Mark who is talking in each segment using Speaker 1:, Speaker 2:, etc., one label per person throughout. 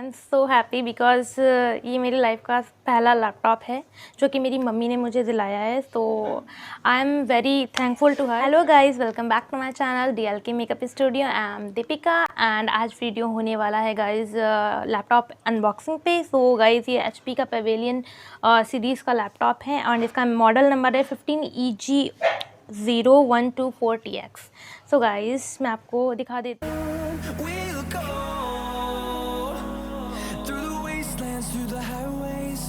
Speaker 1: Am so happy because ये मेरी life का पहला लैपटॉप है जो कि मेरी मम्मी ने मुझे दिलाया है. तो I am very thankful to her. Hello guys, welcome back to my channel DLK makeup studio. I am Deepika and आज वीडियो होने वाला है गाइज लैपटॉप अनबॉक्सिंग पे. सो गाइज ये HP का पेविलियन सीरीज़ का लैपटॉप है और इसका मॉडल नंबर है 15eg0124TX. सो गाइज मैं आपको दिखा देती हूँ.
Speaker 2: Through the highways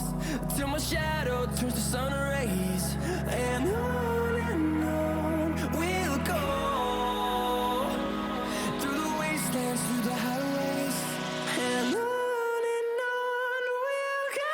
Speaker 2: till my shadow turns to sun rays, and on we'll go through the wastelands, through the highways, and on we'll go.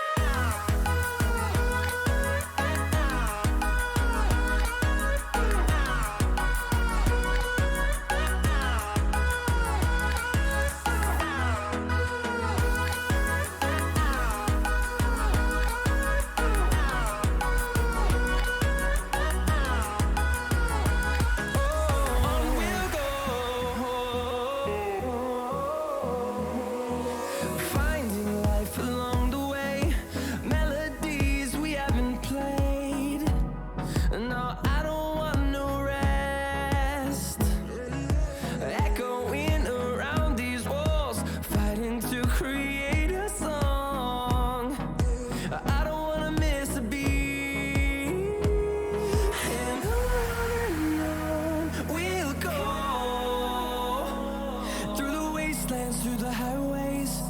Speaker 2: Through the highways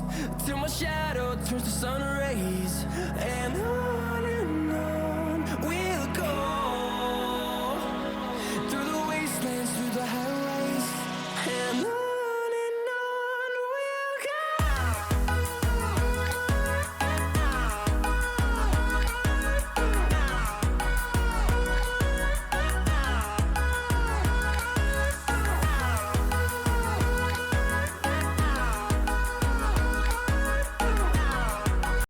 Speaker 2: till my shadow turns to sun